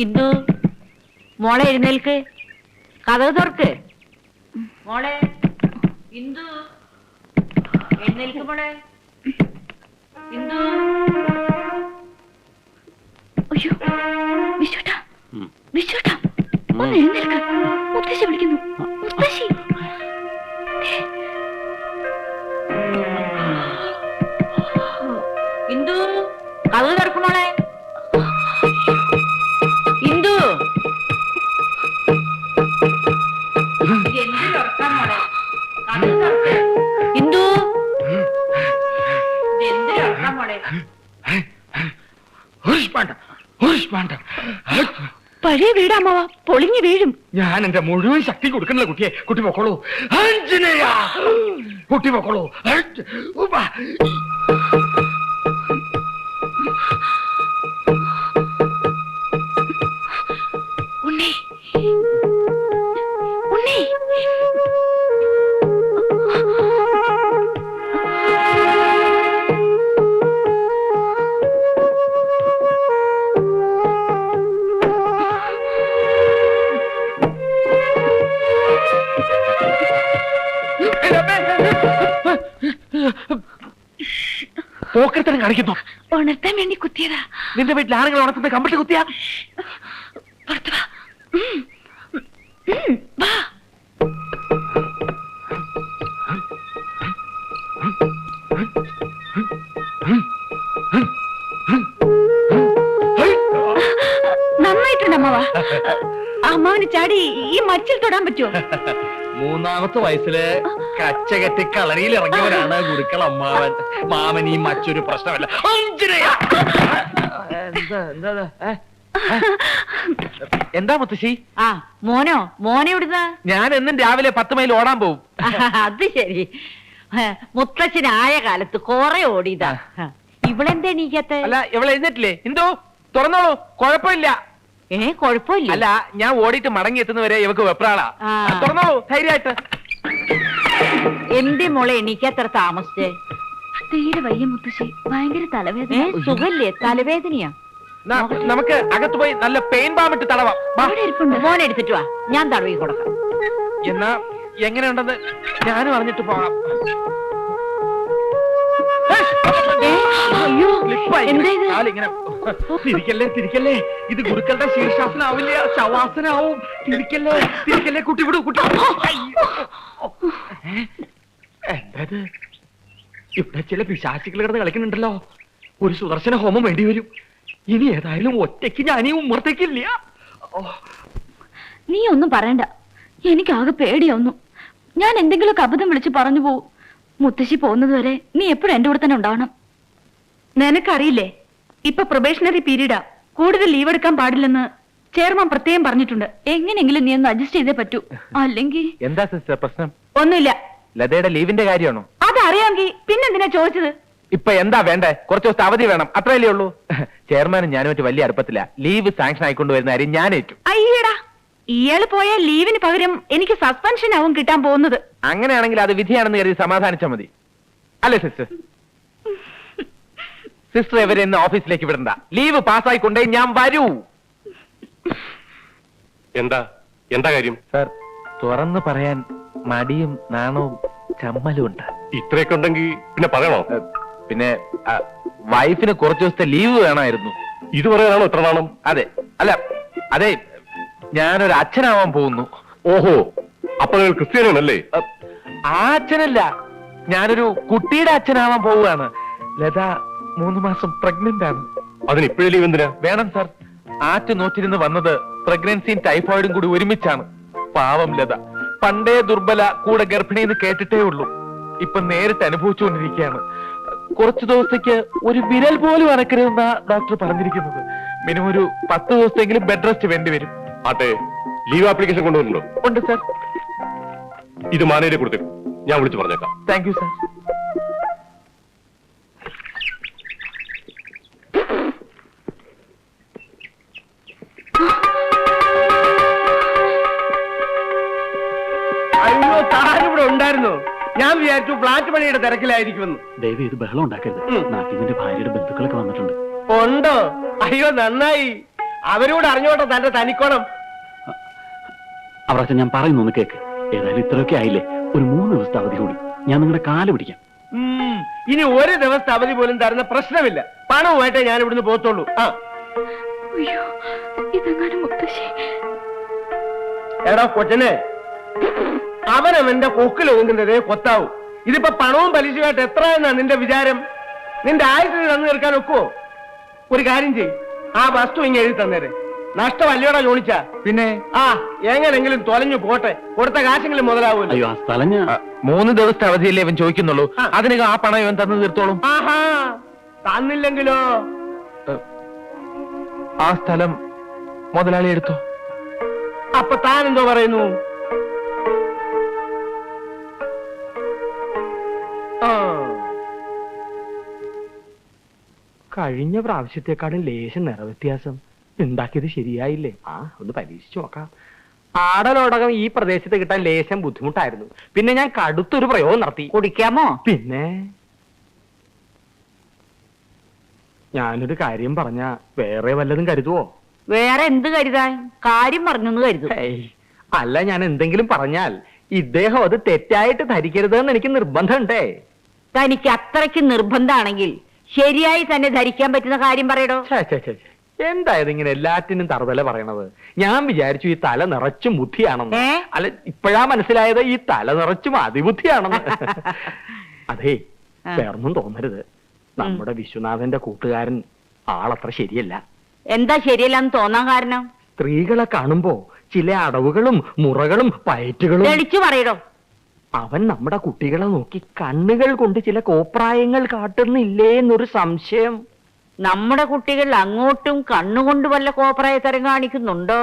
ഇന്ദു, മോളെ എഴുന്നേൽക്ക്, കതക് തുറക്ക്. മോളെ ഇന്ദു, എഴുന്നേൽക്ക് മോളെ. ഇന്ദു. അയ്യോ, വിശ്വട്ടാ, വിശ്വട്ടാ, ഒന്ന് എഴുന്നേൽക്ക്. മുത്തശ്ശി വിളിക്കുന്നു. മുത്തശ്ശി. ഇന്ദു, കതക് തുറക്ക് മോളെ. ഇന്ദു, എന്തിനൊറക്കാൻ മോളെ? കതക് തുറക്ക്. ഇന്ദു, എന്തിനൊറക്കാൻ മോളെ? പഴയ വീടാമ്മ, പൊളിഞ്ഞു വീഴും. ഞാൻ എന്റെ മുഴുവൻ ശക്തി കൊടുക്കണല്ലോ കുട്ടിയെ. കുട്ടി പൊക്കോളൂ. കുട്ടി പൊക്കോളൂ. ഉണ്ണി, ഉണ്ണി. പോക്കരത്തരം കാണിക്കുന്നു. ഉണർത്താൻ വേണ്ടി കുത്തിയതാ. നിന്റെ വീട്ടിൽ ആരെങ്കിലും ഉണർത്തുന്ന കമ്പിട്ട് കുത്തിയാ? പുറത്തു വാ. വാ. നന്നായിട്ടുണ്ട് അമ്മവാ. അമ്മാവന് ചാടി ഈ മച്ചിൽ തൊടാൻ പറ്റുമോ? മൂന്നാമത്തെ വയസ്സില് കച്ചകെട്ടി കളരിയിൽ ഇറങ്ങിയവരാണ് ഗുരുക്കൾ അമ്മാവൻ. മാമൻ ഈ മറ്റൊരു പ്രശ്നമല്ല. എന്താ മുത്തശ്ശി? ആ മോനോ? മോനെ എവിടുന്ന? ഞാൻ എന്നും രാവിലെ 10 മൈൽ ഓടാൻ പോവും. അത് ശരി. മുത്തച്ഛനായ കാലത്ത് കൊറേ ഓടിയതാ. ഇവളെന്താ എണീക്കാത്ത? അല്ല, ഇവളെ എഴുന്നേറ്റില്ലേ? എന്തോ തുറന്നോളൂ, കുഴപ്പമില്ല. കൊഴപ്പില്ല. അല്ല, ഞാൻ ഓടിയിട്ട് മടങ്ങി എത്തുന്നവരെ ഇവക്ക് വെപ്രാളാ. തുറന്നോളൂ ധൈര്യമായിട്ട്. എന്റെ മോളെ എണീക്കാത്ര താമസിച്ചേ? തീരെ വയ്യ മുത്തശ്ശി, ഭയങ്കര തലവേദന. സുഖല്ലേ? തലവേദനയാ? നമുക്ക് അകത്ത് പോയി നല്ല പെയിൻ ബാമിട്ട് തടവാം. മോനെ എടുത്തിട്ട് വാ, ഞാൻ തടവി കൊടുക്കാം. എന്നാ എങ്ങനെയുണ്ടെന്ന് ഞാനും അറിഞ്ഞിട്ട് പോകാം. തിരിക്കല്ലേ, ഇത് ഗുരുക്കളുടെ ശീർഷാസനാവില്ല, ശവാസനാവും. തിരിക്കല്ലേ, കുട്ടി വിടൂ. കുട്ടി എന്തത്? ഇവിടെ ചില പിശാചികൾ കിടന്ന് കളിക്കുന്നുണ്ടല്ലോ. ഒരു സുദർശന ഹോമം വേണ്ടി വരും. ഇനി ഏതായാലും ഒറ്റയ്ക്ക് ഞാനീ ഉമ്മറത്തേക്കില്ല. നീ ഒന്നും പറയണ്ട, എനിക്കാകെ പേടിയൊന്നും. ഞാൻ എന്തെങ്കിലുമൊക്കെ അബദ്ധം വിളിച്ച് പറഞ്ഞു പോവും. മുത്തശ്ശി പോകുന്നത് വരെ നീ എപ്പോഴും എന്റെ കൂടെ തന്നെ ഉണ്ടാവണം. നിനക്കറിയില്ലേ, ഇപ്പൊ പ്രൊബേഷണറി പീരീഡാ. കൂടുതൽ ലീവ് എടുക്കാൻ പാടില്ലെന്ന് ചെയർമാൻ പ്രത്യേകം പറഞ്ഞിട്ടുണ്ട്. എങ്ങനെയെങ്കിലും നീ ഒന്ന് അഡ്ജസ്റ്റ് ചെയ്തേ പറ്റൂ. അല്ലെങ്കിൽ എന്താ സിസ്റ്റർ പ്രശ്നം? ഒന്നുമില്ല. ലതയുടെ ലീവിന്റെ കാര്യമാണോ? അതറിയാമെങ്കിൽ പിന്നെന്തിനാ ചോദിച്ചത്? ഇപ്പൊ എന്താ വേണ്ടേ? കുറച്ച് ദിവസത്തെ അവധി വേണം, അത്രയല്ലേ ഉള്ളൂ. ചെയർമാനും ഞാനുമായിട്ട് വലിയ അടുപ്പത്തില്ല. ലീവ് സാങ്ഷൻ ആയിക്കൊണ്ട് വരുന്ന കാര്യം ഞാൻ ഏറ്റു. അയ്യടാ, ഇയാള് പോയ ലീവിന് പകരം എനിക്ക് സസ്പെൻഷൻ ആവും കിട്ടാൻ പോകുന്നത്. അങ്ങനെയാണെങ്കിൽ അത് വിധിയാണെന്ന് കരുതി സമാധാനിച്ചാൽ മതി, അല്ലേ സിസ്റ്റർ? സിസ്റ്റർ ഇവരെ ഇന്ന് ഓഫീസിലേക്ക് വിടണ്ട. ലീവ് പാസ്സായിക്കൊണ്ടേ ഞാൻ വരൂ. എന്താ കാര്യം? സർ, തുറന്നു പറയാൻ മടിയും നാണവും ചമ്മലും ഉണ്ട്. ഇത്രയൊക്കെ ഉണ്ടെങ്കിൽ പിന്നെ പറയണോ? പിന്നെ വൈഫിന് കുറച്ചു ദിവസത്തെ ലീവ് വേണമായിരുന്നു. ഇത് പറയാനാണോ ഇത്ര നാണം? അതെ. അല്ല, അതെ, ഞാനൊരു അച്ഛനാവാൻ പോകുന്നു. ഓഹോ, അപ്പൊ നിങ്ങൾ ക്രിസ്ത്യാനിയാണല്ലേ? ആ അച്ഛനല്ല, ഞാനൊരു കുട്ടിയുടെ അച്ഛനാവാൻ പോവുകയാണ്. ലത 3 മാസം പ്രഗ്നന്റ് ആണ്. അതിന് ഇപ്പോഴേ ലീവ് എന്തിനാ? വേണം സർ. ആറ്റ് നോറ്റിരുന്ന് വന്നത് പ്രഗ്നൻസിയും ടൈഫോയിഡും കൂടി ഒരുമിച്ചാണ്. പാവം ലത പണ്ടേ ദുർബല, കൂടെ ഗർഭിണിന്ന് കേട്ടിട്ടേ ഉള്ളൂ. ഇപ്പൊ നേരിട്ട് അനുഭവിച്ചുകൊണ്ടിരിക്കുകയാണ്. കുറച്ചു ദിവസത്തേക്ക് ഒരു വിരൽ പോലും അനക്കരുതെന്ന ഡോക്ടർ പറഞ്ഞിരിക്കുന്നത്. മിനിമം ഒരു 10 ദിവസത്തെങ്കിലും ബെഡ് റെസ്റ്റ് വേണ്ടി വരും. അതെ, ലീവ് ആപ്ലിക്കേഷൻ കൊണ്ടുവരുന്നുണ്ടോ? ഉണ്ട് സർ. ഇത് മാനേജരെ കൊടുത്തേക്കും, ഞാൻ വിളിച്ചു പറഞ്ഞേക്കാം. Thank you sir. അവിടെ ഉണ്ടായിരുന്നു. ഞാൻ വിചാരിച്ചു ഫ്ലാറ്റ് പണിയുടെ തിരക്കിലായിരിക്കുമെന്ന്. ദയവ് ഇത് ബഹളം ഉണ്ടാക്കരുത്. നാട്ടിന്റെ ഭാര്യയുടെ ബന്ധുക്കളൊക്കെ വന്നിട്ടുണ്ട്. ഉണ്ടോ? അയ്യോ നന്നായി. അവരോട് അറിഞ്ഞോട്ടെ തന്റെ തനിക്കോണം. അവറാച്ച, ഞാൻ പറയുന്നൊന്ന് കേക്ക്. ഏതായാലും ഇത്രയൊക്കെ ആയില്ലേ, ഒരു 3 ദിവസത്തെ അവധി കൂടി ഞാൻ നിങ്ങളുടെ കാല് പിടിക്കാം. ഇനി ഒരു ദിവസത്തെ അവധി പോലും തരുന്ന പ്രശ്നമില്ല. പണവുമായിട്ടേ ഞാൻ ഇവിടുന്ന് പോത്തുള്ളൂ. അയ്യോ, ഇതെങ്ങാനും മുത്തശ്ശി. എടാ കൊച്ചനെ, അവനവന്റെ കൊക്കിൽ ഒതുങ്ങുന്നതേ കൊത്താവൂ. ഇതിപ്പോ പണവും പലിശയുമായിട്ട് എത്ര എന്നാ നിന്റെ വിചാരം? നിന്റെ ആയുസിന് തന്നു തീർക്കാൻ ഒക്കുവോ? ഒരു കാര്യം ചെയ്, ആ വസ്തു ഇങ്ങനെ എഴുതി തന്നേരെ. നഷ്ടമല്ലയോടാ ജോണിച്ച? പിന്നെ എങ്ങനെങ്കിലും തൊലഞ്ഞു പോട്ടെ, കൊടുത്ത കാശെങ്കിലും മുതലാവൂല്ലോ. അയ്യോ, ആ സ്ഥലം ഞാൻ 3 ദിവസത്തെ അവധിയല്ലേ ഇവൻ ചോദിക്കുന്നുള്ളൂ. അതിനകം ആ പണം ഇവൻ തന്നു തീർത്തോളും. ആഹാ, തന്നില്ലെങ്കിലോ? ആ സ്ഥലം മുതലാളി എടുത്തോ. അപ്പൊ താൻ എന്തോ പറയുന്നു? കഴിഞ്ഞ പ്രാവശ്യത്തെക്കാളും ലേശം നിറവ്യത്യാസം. ഉണ്ടാക്കിയത് ശരിയായില്ലേ? ഒന്ന് പരീക്ഷിച്ചു നോക്കാം. ആടലോടകം ഈ പ്രദേശത്ത് കിട്ടാൻ ലേശം ബുദ്ധിമുട്ടായിരുന്നു. പിന്നെ ഞാൻ കടുത്തൊരു പ്രയോഗം നടത്തി. കുടിക്കാമോ? പിന്നെ ഞാനൊരു കാര്യം പറഞ്ഞ വേറെ വല്ലതും കരുതുവോ? വേറെ എന്ത് കരുതാൻ? കാര്യം പറഞ്ഞൊന്ന് കരുതും. ഹേയ്, അല്ല, ഞാൻ എന്തെങ്കിലും പറഞ്ഞാൽ ഇദ്ദേഹം അത് തെറ്റായിട്ട് ധരിക്കരുതെന്ന് എനിക്ക് നിർബന്ധമുണ്ടേ. തനിക്ക് അത്രയ്ക്ക് നിർബന്ധമാണെങ്കിൽ ശരിയായി തന്നെ ധരിക്കാൻ പറ്റുന്ന കാര്യം പറയടോ. എന്തായത് ഇങ്ങനെ എല്ലാറ്റിനും തറുതല പറയണത്? ഞാൻ വിചാരിച്ചു ഈ തല നിറച്ചും ബുദ്ധിയാണെന്ന്. അല്ല, ഇപ്പോഴാ മനസ്സിലായത് ഈ തല നിറച്ചും അതിബുദ്ധിയാണെന്ന്. അതെ, വേറൊന്നും തോന്നരുത്. നമ്മുടെ വിശ്വനാഥന്റെ കൂട്ടുകാരൻ ആളത്ര ശരിയല്ല. എന്താ ശരിയല്ലെന്ന് തോന്നാൻ കാരണം? സ്ത്രീകളെ കാണുമ്പോ ചില അടവുകളും മുറകളും പയറ്റുകളും. തെളിച്ചു പറയടോ. അവൻ നമ്മുടെ കുട്ടികളെ നോക്കി കണ്ണുകൾ കൊണ്ട് ചില കോപ്രായങ്ങൾ കാട്ടുന്നില്ലേ എന്നൊരു സംശയം. നമ്മുടെ കുട്ടികൾ അങ്ങോട്ടും കണ്ണുകൊണ്ട് വല്ല കോപ്രായത്തരം കാണിക്കുന്നുണ്ടോ?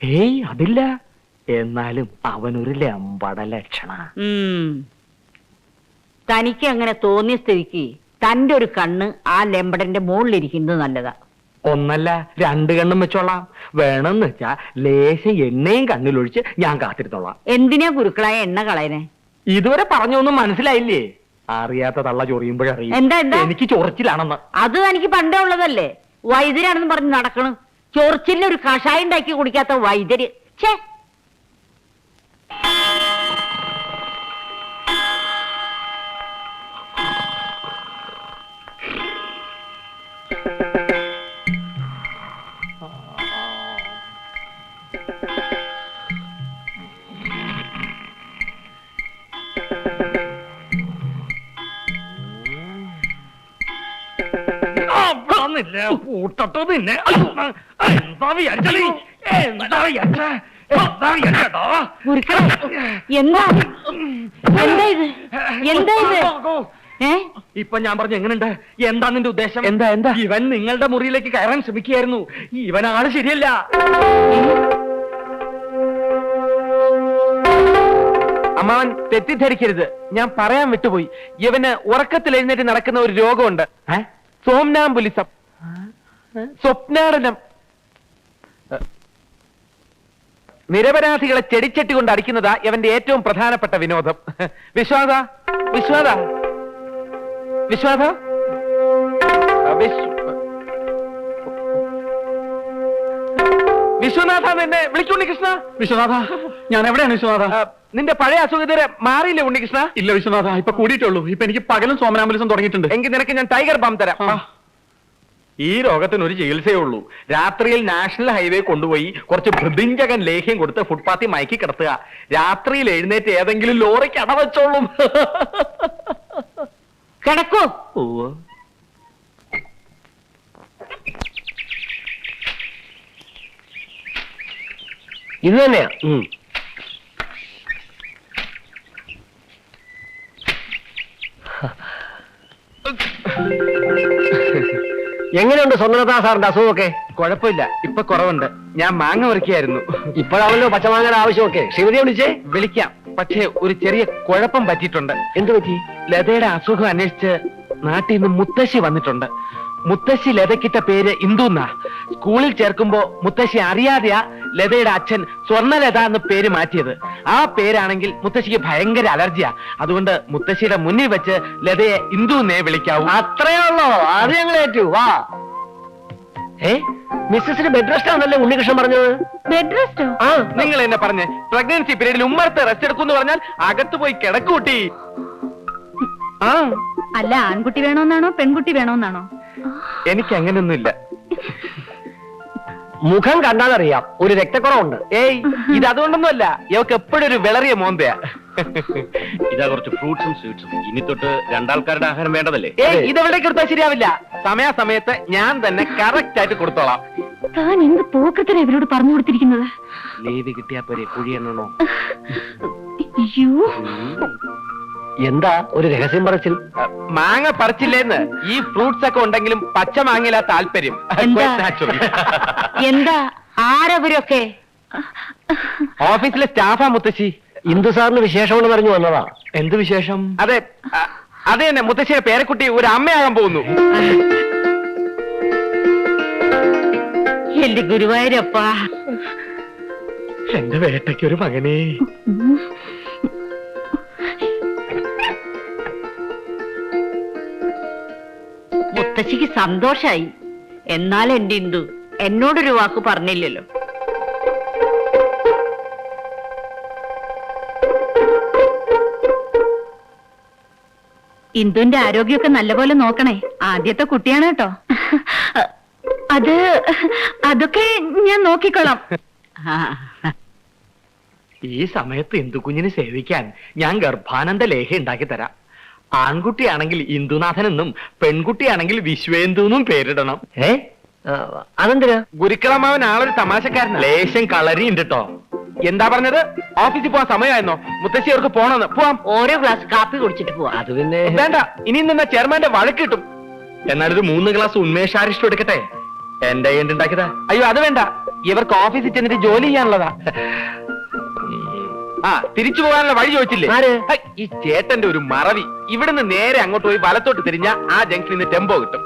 ഏയ്, അതില്ല. എന്നാലും അവനൊരു ലമ്പട ലക്ഷണ. തനിക്ക് അങ്ങനെ തോന്നിയ സ്ഥിതിക്ക് തന്റെ ഒരു കണ്ണ് ആ ലെമ്പടന്റെ മുകളിലിരിക്കുന്നത് നല്ലതാ. ഒന്നല്ല, 2 കണ്ണും വെച്ചോളാം. വേണമെന്ന് വെച്ചാ ലേശം എണ്ണയും കണ്ണിലൊഴിച്ച് ഞാൻ കാത്തിരുന്നോളാം. എന്തിനാ ഗുരുക്കളായ എണ്ണ കളയനെ? ഇതുവരെ പറഞ്ഞൊന്നും മനസ്സിലായില്ലേ? അറിയാത്ത തള്ള ചൊറിയുമ്പോഴറിയും എന്താ എനിക്ക് ചൊറിച്ചിലാണെന്ന്. അത് എനിക്ക് പണ്ടേ ഉള്ളതല്ലേ. വൈദ്യരാണെന്ന് പറഞ്ഞ് നടക്കണം. ചൊറിച്ചിലിന് ഒരു കഷായം ഉണ്ടാക്കി കുടിക്കാത്ത വൈദ്യര്. ഛേ, പൂട്ടട്ടോ നിന്നെ. എന്താ വിചാരിച്ചേ? എന്താ വിചാരിച്ചേ? എന്താ വിചാരിച്ചോ? ഗുരുക്കളെ, എന്താ എന്താ ഇത്? എന്താ ഇത്? ഇപ്പൊ ഞാൻ പറഞ്ഞു, എങ്ങനെയുണ്ട്? എന്താ നിന്റെ ഉദ്ദേശം? എന്താ? ഇവൻ നിങ്ങളുടെ മുറിയിലേക്ക് കയറാൻ ശ്രമിക്കുകയായിരുന്നു. ഇവൻ ആള് ശരിയല്ല. അമ്മാവൻ തെറ്റിദ്ധരിക്കരുത്, ഞാൻ പറയാൻ വിട്ടുപോയി. ഇവന് ഉറക്കത്തിൽ എഴുന്നേറ്റ് നടക്കുന്ന ഒരു രോഗമുണ്ട്. സോംനാംബുലിസം, സ്വപ്നാടനം. നിരപരാധികളെ ചെടിച്ചട്ടി കൊണ്ട് അടിക്കുന്നതാ ഇവന്റെ ഏറ്റവും പ്രധാനപ്പെട്ട വിനോദം. വിശ്വാസ വിശ്വാസ വിശ്വാസ വിശ്വനാഥ, നിന്നെ വിളിക്കൂ ഉണ്ണികൃഷ്ണ. വിശ്വനാഥ, ഞാൻ എവിടെയാണ് വിശ്വനാഥ? നിന്റെ പഴയ അസുഖത്തിന് മാറിയില്ലേ ഉണ്ണികൃഷ്ണ? ഇല്ല വിശ്വനാഥ, ഇപ്പൊ കൂടിയിട്ടുള്ളൂ. ഇപ്പൊ എനിക്ക് പകലും സോമനാംബുലിസം തുടങ്ങിയിട്ടുണ്ട്. എങ്കിൽ നിനക്ക് ഞാൻ ടൈഗർ ബാം തരാം. ഈ രോഗത്തിന് ഒരു ചികിത്സയേ ഉള്ളൂ. രാത്രിയിൽ നാഷണൽ ഹൈവേ കൊണ്ടുപോയി കുറച്ച് ഭൃതിഞ്ചകൻ ലേഹ്യം കൊടുത്ത് ഫുട്പാത്തിൽ മയക്കി കിടത്തുക. രാത്രിയിൽ എഴുന്നേറ്റ് ഏതെങ്കിലും ലോറിക്ക് അടവച്ചോളും. കിടക്കൂ. ഇത് തന്നെയാ. എങ്ങനെയുണ്ട് സ്വർണ്ണദാ സാറിന്റെ അസുഖമൊക്കെ? കുഴപ്പമില്ല, ഇപ്പൊ കുറവുണ്ട്. ഞാൻ മാങ്ങ പറിക്കായിരുന്നു. ഇപ്പോഴാണല്ലോ പച്ചമാങ്ങയുടെ ആവശ്യമൊക്കെ. ശ്രീമതിയെ വിളിച്ചേ? വിളിക്കാം, പക്ഷേ ഒരു ചെറിയ കുഴപ്പം പറ്റിയിട്ടുണ്ട്. എന്ത് പറ്റി? ലതയുടെ അസുഖം അന്വേഷിച്ച് നാട്ടിൽ നിന്ന് മുത്തശ്ശി വന്നിട്ടുണ്ട്. മുത്തശ്ശി ലതയ്ക്കിട്ട പേര് ഇന്ദുന്നാ. സ്കൂളിൽ ചേർക്കുമ്പോ മുത്തശ്ശി അറിയാതെയാ ലതയുടെ അച്ഛൻ സ്വർണ്ണലത എന്ന പേര് മാറ്റിയത്. ആ പേരാണെങ്കിൽ മുത്തശ്ശിക്ക് ഭയങ്കര അലർജിയാ. അതുകൊണ്ട് മുത്തശ്ശിയുടെ മുന്നിൽ വെച്ച് ലതയെ ഇന്ദു എന്നേ വിളിക്കാവൂ. അത്രേ ഉള്ളോ? അത് ഞങ്ങൾ ഏറ്റു. വാ. മിസ്സസിന് ബെഡ് റെസ്റ്റ് ആണല്ലേ ഉണ്ണികൃഷ്ണൻ പറഞ്ഞത്? Bed resto? ആ, നിങ്ങൾ എന്നെ പറഞ്ഞ് പ്രഗ്നൻസി പീരീഡിൽ ഉമ്മറത്ത് റെസ്റ്റ് എടുക്കും പറഞ്ഞാൽ അകത്ത് പോയി കിടക്കൂട്ടി. ആ, അല്ല, ആൺകുട്ടി വേണോന്നാണോ പെൺകുട്ടി വേണോന്നാണോ? എനിക്ക് അങ്ങനെയൊന്നുമില്ല. മുഖം കണ്ടാലറിയാം ഒരു രക്തക്കുറവുണ്ട്. ഏയ്, ഇത് അതുകൊണ്ടൊന്നുമല്ല. ഇവക്ക് എപ്പോഴും ഒരു വിളറിയ മോന്തയാ. ഇതാ കുറച്ച് ഫ്രൂട്ട്സും സ്വീറ്റ്സും. ഇനി തൊട്ട് രണ്ടാൾക്കാരുടെ ആഹാരം വേണ്ടതല്ലേ? ഏയ്, ഇതെവിടേക്ക് കൊടുത്താൽ ശരിയാവില്ല. സമയാസമയത്ത് ഞാൻ തന്നെ കറക്റ്റ് ആയിട്ട് കൊടുത്തോളാം. താൻ എന്ത് പോക്കത്തിനാ ഇവരോട് പറഞ്ഞു കൊടുത്തിരിക്കുന്നത്? ലീവ് കിട്ടിയാ പോരെ കുഴിയെണ്ണണോ? അയ്യോ, എന്താ ഒരു രഹസ്യം പറച്ചിൽ? മാങ്ങ പറിച്ചില്ലേന്ന്. ഈ ഫ്രൂട്ട്സ് ഒക്കെ ഉണ്ടെങ്കിലും പച്ച മാങ്ങയിലാ താല്പര്യം. എന്താ? Quite natural. എന്താ ആരവരൊക്കെ? ഓഫീസിലെ സ്റ്റാഫാ മുത്തശ്ശി. ഇന്ദു സാറിന് വിശേഷമെന്ന് പറഞ്ഞു വന്നതാ. എന്ത് വിശേഷം? അതെ, അത് തന്നെ. മുത്തശ്ശിയുടെ പേരക്കുട്ടി ഒരു അമ്മയാകാൻ പോകുന്നു. എന്റെ ഗുരുവായൂരപ്പാ. എന്റെ വേട്ടയ്ക്ക് ഒരു മകനെ. മുത്തശ്ശിക്ക് സന്തോഷായി. എന്നാൽ എന്റെ ഇന്ദു എന്നോടൊരു വാക്ക് പറഞ്ഞില്ലല്ലോ. ഇന്ദുവിന്റെ ആരോഗ്യമൊക്കെ നല്ലപോലെ നോക്കണേ. ആദ്യത്തെ കുട്ടിയാണ് കേട്ടോ. അതൊക്കെ ഞാൻ നോക്കിക്കോളാം. ഈ സമയത്ത് ഇന്ദു കുഞ്ഞിനെ സേവിക്കാൻ ഞാൻ ഗർഭാനന്ദ ലേഹ ഉണ്ടാക്കി തരാം. ആൺകുട്ടിയാണെങ്കിൽ ഇന്ദുനാഥൻ എന്നും പെൺകുട്ടിയാണെങ്കിൽ വിശ്വേന്ദു എന്നും പേരിടണം. അതെന്തിനാ? ഗുരുക്കളമാവൻ ആളൊരു തമാശക്കാരനാ. ലേശം കളറിയുണ്ട് കേട്ടോ. എന്താ പറഞ്ഞത്? ഓഫീസിൽ പോവാൻ സമയമായിരുന്നോ? മുത്തശ്ശി അവർക്ക് പോണെന്ന്. പോവാം. ഓരോ ഗ്ലാസ് കാപ്പി കുടിച്ചിട്ട് പോവാ. അത് പിന്നെ വേണ്ട, ഇനി നിന്ന ചെയർമാന്റെ വഴക്ക് കിട്ടും. എന്നാലൊരു 3 ഗ്ലാസ് ഉന്മേഷാരിഷ്ടം എടുക്കട്ടെ. എന്റെ കയ്യിൽ ഉണ്ടാക്കിയതാ. അയ്യോ, അത് വേണ്ട. ഇവർക്ക് ഓഫീസിൽ ചെന്നിട്ട് ജോലി ചെയ്യാനുള്ളതാ. ആ, തിരിച്ചു പോകാനുള്ള വഴി ചോദിച്ചില്ലേ? ആര്? ഹൈ, ഈ ചേട്ടന്റെ ഒരു മറവി. ഇവിടുന്ന് നേരെ അങ്ങോട്ട് പോയി വലത്തോട്ട് തിരിഞ്ഞ ആ ജംഗ്ഷനിൽ നിന്ന് ടെമ്പോ കിട്ടും.